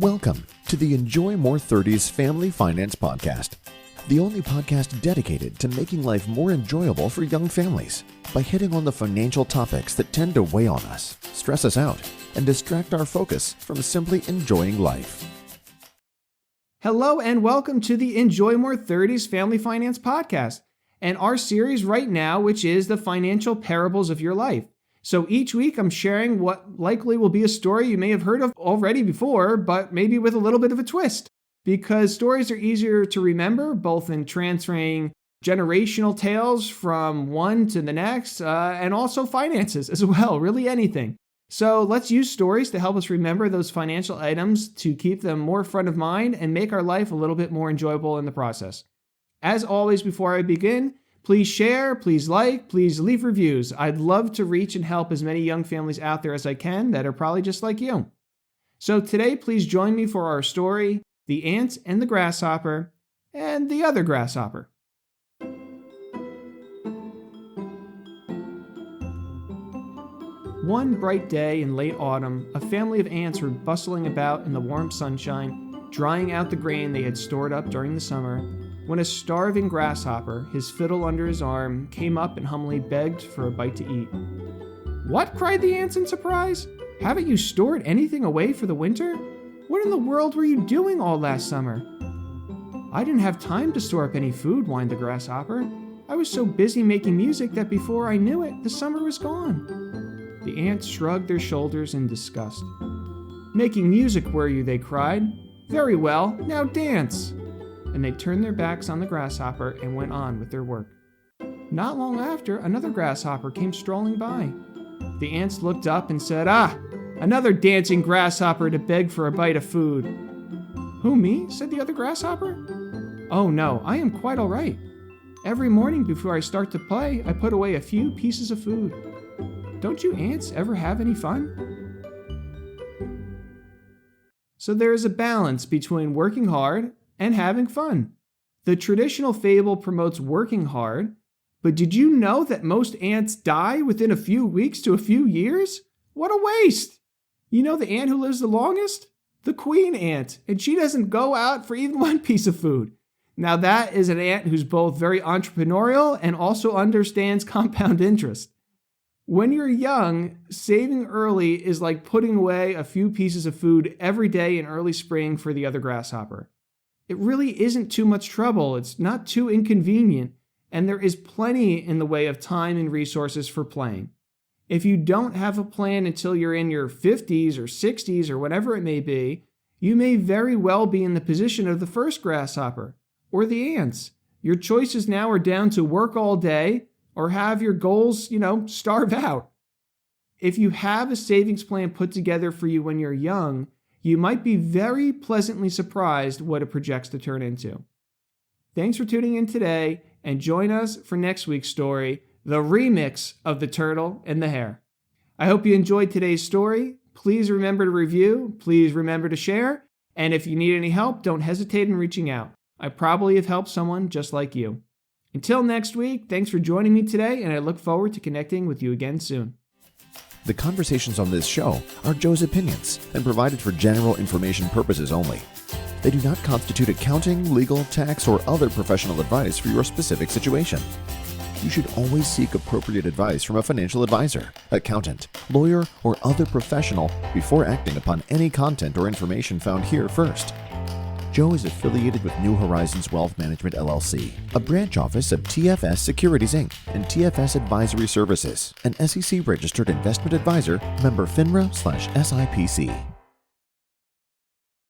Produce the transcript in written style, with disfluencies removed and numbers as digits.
Welcome to the Enjoy More 30s Family Finance Podcast, the only podcast dedicated to making life more enjoyable for young families by hitting on the financial topics that tend to weigh on us, stress us out, and distract our focus from simply enjoying life. Hello and welcome to the Enjoy More 30s Family Finance Podcast and our series right now, which is the financial parables of your life. So each week I'm sharing what likely will be a story you may have heard of already before, but maybe with a little bit of a twist, because stories are easier to remember, both in transferring generational tales from one to the next, and also finances as well, really anything. So let's use stories to help us remember those financial items to keep them more front of mind and make our life a little bit more enjoyable in the process. As always, before I begin, please share, please like, please leave reviews. I'd love to reach and help as many young families out there as I can that are probably just like you. So today, please join me for our story, The Ant and the Grasshopper, and the Other Grasshopper. One bright day in late autumn, a family of ants were bustling about in the warm sunshine, drying out the grain they had stored up during the summer, when a starving grasshopper, his fiddle under his arm, came up and humbly begged for a bite to eat. "What?" cried the ants in surprise. "Haven't you stored anything away for the winter? What in the world were you doing all last summer?" "I didn't have time to store up any food," whined the grasshopper. "I was so busy making music that before I knew it, the summer was gone." The ants shrugged their shoulders in disgust. "Making music, were you?" they cried. "Very well, now dance." And they turned their backs on the grasshopper and went on with their work. Not long after, another grasshopper came strolling by. The ants looked up and said, "Ah, another dancing grasshopper to beg for a bite of food." "Who, me?" said the other grasshopper. "Oh no, I am quite all right. Every morning before I start to play, I put away a few pieces of food. Don't you ants ever have any fun?" So there is a balance between working hard and having fun. The traditional fable promotes working hard, but did you know that most ants die within a few weeks to a few years? What a waste! You know the ant who lives the longest? The queen ant, and she doesn't go out for even one piece of food. Now that is an ant who's both very entrepreneurial and also understands compound interest. When you're young, saving early is like putting away a few pieces of food every day in early spring for the other grasshopper. It really isn't too much trouble, it's not too inconvenient, and there is plenty in the way of time and resources for playing. If you don't have a plan until you're in your 50s or 60s or whatever it may be, you may very well be in the position of the first grasshopper, or the ants. Your choices now are down to work all day, or have your goals, starve out. If you have a savings plan put together for you when you're young, you might be very pleasantly surprised what it projects to turn into. Thanks for tuning in today, and join us for next week's story, the remix of The Turtle and the Hare. I hope you enjoyed today's story. Please remember to review, please remember to share, and if you need any help, don't hesitate in reaching out. I probably have helped someone just like you. Until next week, thanks for joining me today, and I look forward to connecting with you again soon. The conversations on this show are Joe's opinions and provided for general information purposes only. They do not constitute accounting, legal, tax, or other professional advice for your specific situation. You should always seek appropriate advice from a financial advisor, accountant, lawyer, or other professional before acting upon any content or information found here first. Joe is affiliated with New Horizons Wealth Management LLC, a branch office of TFS Securities Inc. and TFS Advisory Services, an SEC-registered investment advisor, member FINRA/SIPC.